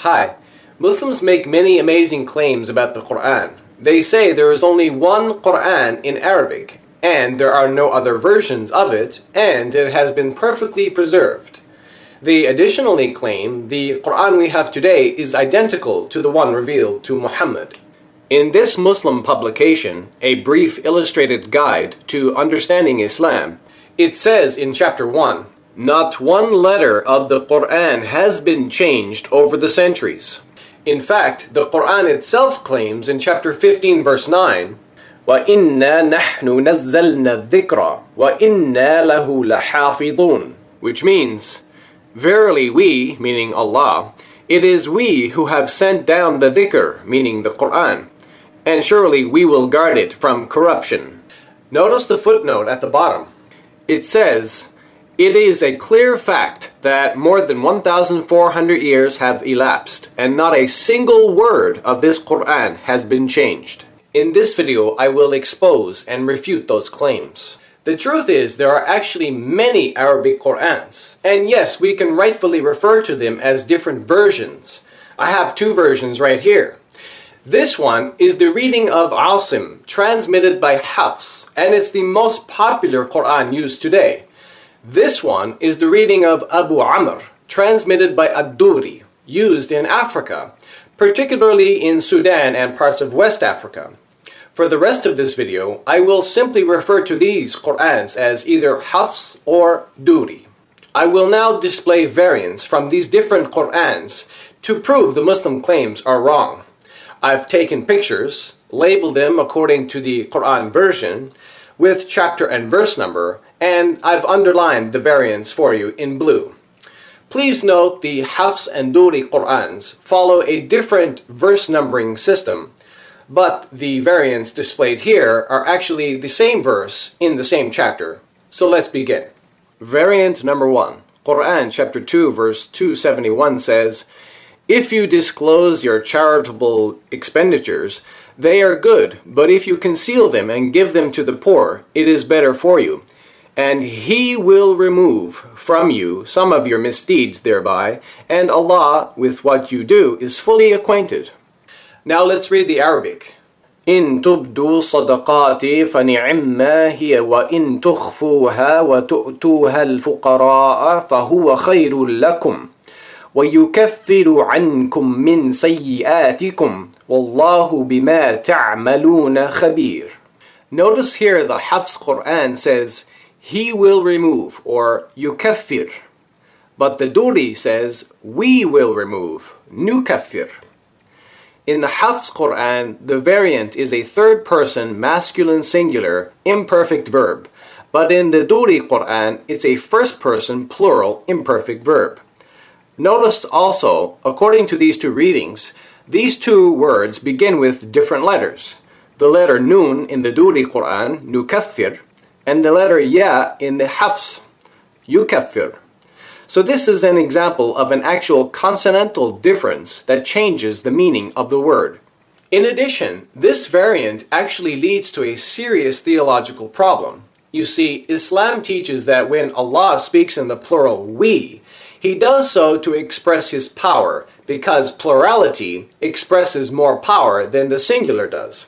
Hi. Muslims make many amazing claims about the Quran. They say there is only one Quran in Arabic, and there are no other versions of it, and it has been perfectly preserved. They additionally claim the Quran we have today is identical to the one revealed to Muhammad. In this Muslim publication, A Brief Illustrated Guide to Understanding Islam, it says in chapter 1, "Not one letter of the Quran has been changed over the centuries." In fact, the Quran itself claims in chapter 15 verse 9, وَإِنَّا نَحْنُ نَزَّلْنَا الذِّكْرَ وَإِنَّا لَهُ لَحَافِظُونَ, which means, verily we, meaning Allah, it is we who have sent down the dhikr, meaning the Quran, and surely we will guard it from corruption. Notice the footnote at the bottom. It says, "It is a clear fact that more than 1,400 years have elapsed, and not a single word of this Quran has been changed." In this video, I will expose and refute those claims. The truth is, there are actually many Arabic Qurans, and yes, we can rightfully refer to them as different versions. I have two versions right here. This one is the reading of Asim, transmitted by Hafs, and it's the most popular Quran used today. This one is the reading of Abu Amr, transmitted by Duri, used in Africa, particularly in Sudan and parts of West Africa. For the rest of this video, I will simply refer to these Qur'ans as either Hafs or Duri. I will now display variants from these different Qur'ans to prove the Muslim claims are wrong. I've taken pictures, labeled them according to the Quran version, with chapter and verse number, and I've underlined the variants for you in blue. Please note the Hafs and Duri Qur'ans follow a different verse numbering system, but the variants displayed here are actually the same verse in the same chapter. So let's begin. Variant number 1. Quran chapter 2 verse 271 says, "If you disclose your charitable expenditures, they are good, but if you conceal them and give them to the poor, it is better for you. And He will remove from you some of your misdeeds thereby, and Allah with what you do is fully acquainted." Now let's read the Arabic. إِن تُبْدُوا صَدَقَاتِ فَنِعِمَّا هِيَ وَإِن تُخْفُوهَا وَتُؤْتُوهَا الْفُقَرَاءَ فَهُوَ خَيْرٌ لَكُمْ وَيُكَفِّرُ عَنْكُمْ مِنْ سَيِّئَاتِكُمْ وَاللَّهُ بِمَا تَعْمَلُونَ خَبِيرٌ. Notice here the Hafs Quran says, "He will remove," or yukaffir. But the Duri says, "We will remove," nukaffir. In the Hafs Quran, the variant is a third person masculine singular imperfect verb, but in the Duri Quran, it's a first person plural imperfect verb. Notice also, according to these two readings, these two words begin with different letters. The letter Nun in the Duri Quran, nukaffir, and the letter Ya in the Hafs, yukaffir. So this is an example of an actual consonantal difference that changes the meaning of the word. In addition, this variant actually leads to a serious theological problem. You see, Islam teaches that when Allah speaks in the plural we, He does so to express His power, because plurality expresses more power than the singular does.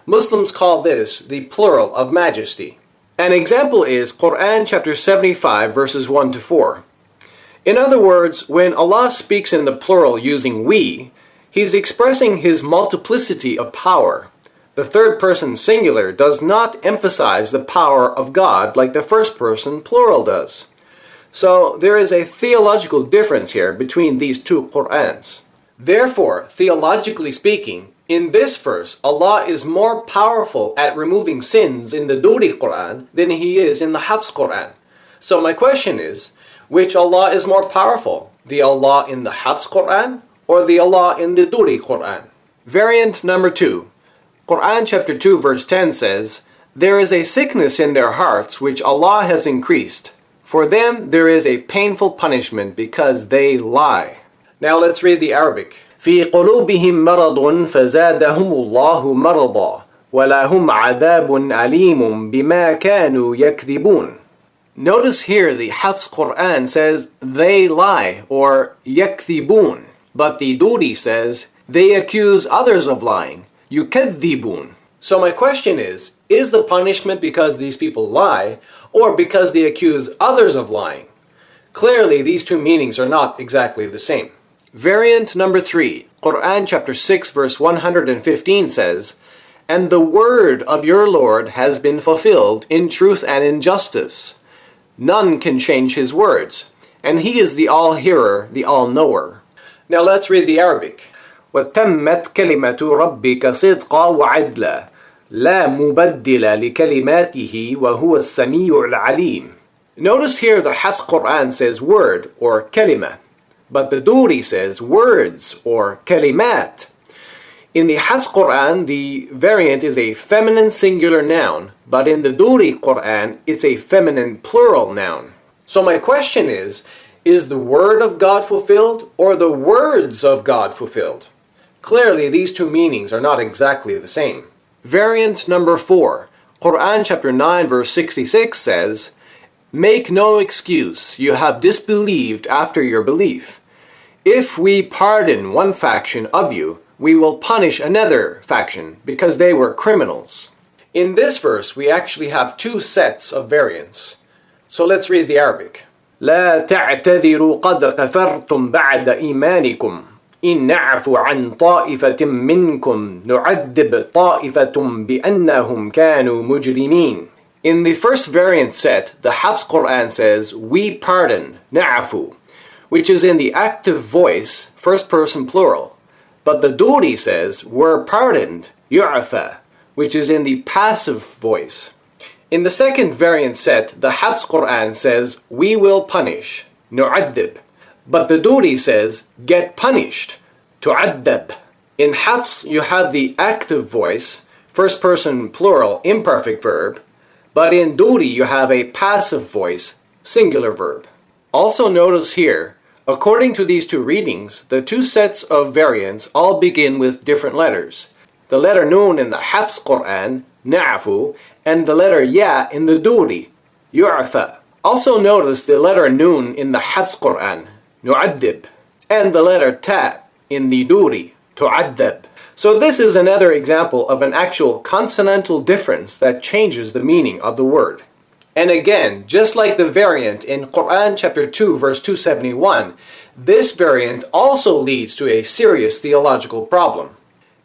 Muslims call this the plural of majesty. An example is Quran chapter 75 verses 1 to 4. In other words, when Allah speaks in the plural using we, He's expressing His multiplicity of power. The third person singular does not emphasize the power of God like the first person plural does. So there is a theological difference here between these two Qur'ans. Therefore, theologically speaking, in this verse, Allah is more powerful at removing sins in the Duri Quran than He is in the Hafs Quran. So my question is, which Allah is more powerful? The Allah in the Hafs Quran or the Allah in the Duri Quran? Variant number 2. Quran chapter 2 verse 10 says, "There is a sickness in their hearts which Allah has increased. For them there is a painful punishment because they lie." Now let's read the Arabic. في قلوبهم مرض فزادهم الله مرضا ولهم عذاب أليم بما كانوا يكذبون. Notice here the Hafs Quran says they lie, or yakthibun. But the Duri says, they accuse others of lying. يُكَذِّبُونَ. So my question is the punishment because these people lie, or because they accuse others of lying? Clearly, these two meanings are not exactly the same. Variant number 3, Quran chapter 6 verse 115 says, and the word of your Lord has been fulfilled in truth and in justice. None can change his words, and he is the all-hearer, the all-knower. Now let's read the Arabic. وَتَمَّتْ كَلِمَةُ رَبِّكَ صِدْقًا وَعَدْلًا لَا مُبَدِّلَ لِكَلِمَاتِهِ وَهُوَ السَّمِيعُ الْعَلِيمُ. Notice here the Hafs Quran says word, or kalima, but the Duri says words, or kalimat. In the Hafs Quran, the variant is a feminine singular noun, but in the Duri Quran, it's a feminine plural noun. So my question is the word of God fulfilled, or the words of God fulfilled? Clearly, these two meanings are not exactly the same. Variant number 4, Quran chapter 9 verse 66 says, make no excuse, you have disbelieved after your belief. If we pardon one faction of you, we will punish another faction because they were criminals. In this verse, we actually have two sets of variants. So let's read the Arabic. لا تعتذروا قد كفرتم بعد إيمانكم إن نعفو عن طائفة منكم نعذب طائفة بأنهم كانوا مجرمين. In the first variant set, the Hafs Quran says, we pardon, na'afu, which is in the active voice, first person plural. But the Duri says, we're pardoned, yu'afa, which is in the passive voice. In the second variant set, the Hafs Quran says, we will punish, nu'addib. But the Duri says, get punished, tu'addab. In Hafs, you have the active voice, first person plural, imperfect verb. But in Duri, you have a passive voice, singular verb. Also notice here, according to these two readings, the two sets of variants all begin with different letters. The letter Nun in the Hafs Quran, na'afu, and the letter Ya in the Duri, yu'afa. Also notice the letter Nun in the Hafs Quran, nu'addib, and the letter Ta in the Duri, tu'addab. So this is another example of an actual consonantal difference that changes the meaning of the word. And again, just like the variant in Quran chapter 2 verse 271, this variant also leads to a serious theological problem.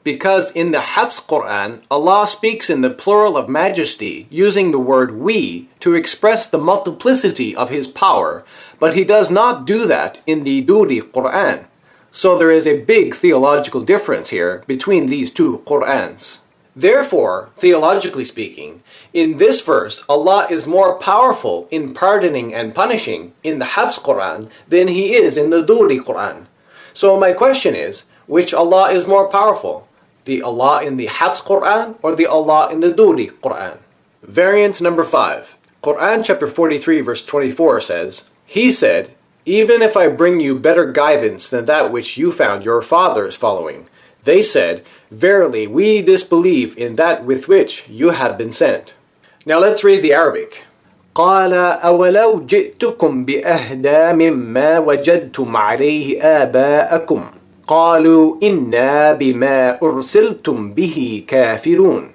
Because in the Hafs Quran, Allah speaks in the plural of majesty using the word we to express the multiplicity of His power, but He does not do that in the Duri Quran. So there is a big theological difference here between these two Qur'ans. Therefore, theologically speaking, in this verse, Allah is more powerful in pardoning and punishing in the Hafs Quran than He is in the Duri Quran. So my question is, which Allah is more powerful? The Allah in the Hafs Quran or the Allah in the Duri Quran? Variant number 5. Quran chapter 43 verse 24 says, He said, even if I bring you better guidance than that which you found your fathers following, they said, verily we disbelieve in that with which you have been sent. Now let's read the Arabic. قال أولو جئتكم بأهدى مما وجدتم عليه آباءكم قالوا إنا بما أرسلتم به كافرون.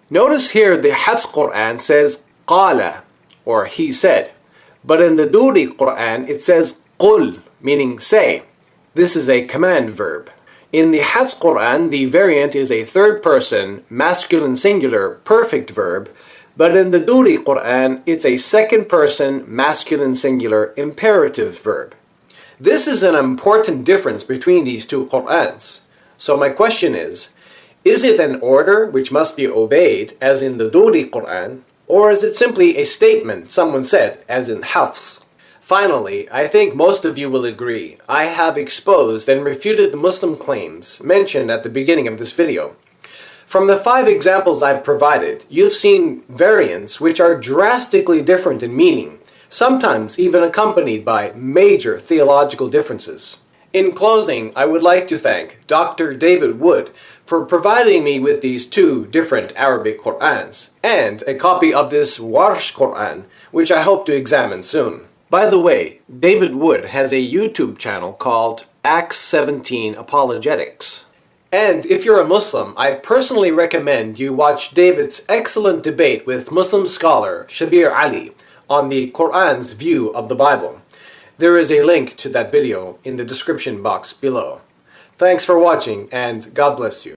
Notice here the Hafs Quran says قال, or he said. But in the Duri Quran, it says قُل, meaning say. This is a command verb. In the Hafs Quran, the variant is a third person, masculine singular, perfect verb. But in the Duri Quran, it's a second person, masculine singular, imperative verb. This is an important difference between these two Qur'ans. So my question is it an order which must be obeyed, as in the Duri Quran, or is it simply a statement someone said, as in Hafs? Finally, I think most of you will agree, I have exposed and refuted the Muslim claims mentioned at the beginning of this video. From the 5 examples I've provided, you've seen variants which are drastically different in meaning, sometimes even accompanied by major theological differences. In closing, I would like to thank Dr. David Wood for providing me with these 2 different Arabic Qur'ans, and a copy of this Warsh Qur'an, which I hope to examine soon. By the way, David Wood has a YouTube channel called Acts 17 Apologetics. And if you're a Muslim, I personally recommend you watch David's excellent debate with Muslim scholar Shabir Ali on the Quran's view of the Bible. There is a link to that video in the description box below. Thanks for watching, and God bless you.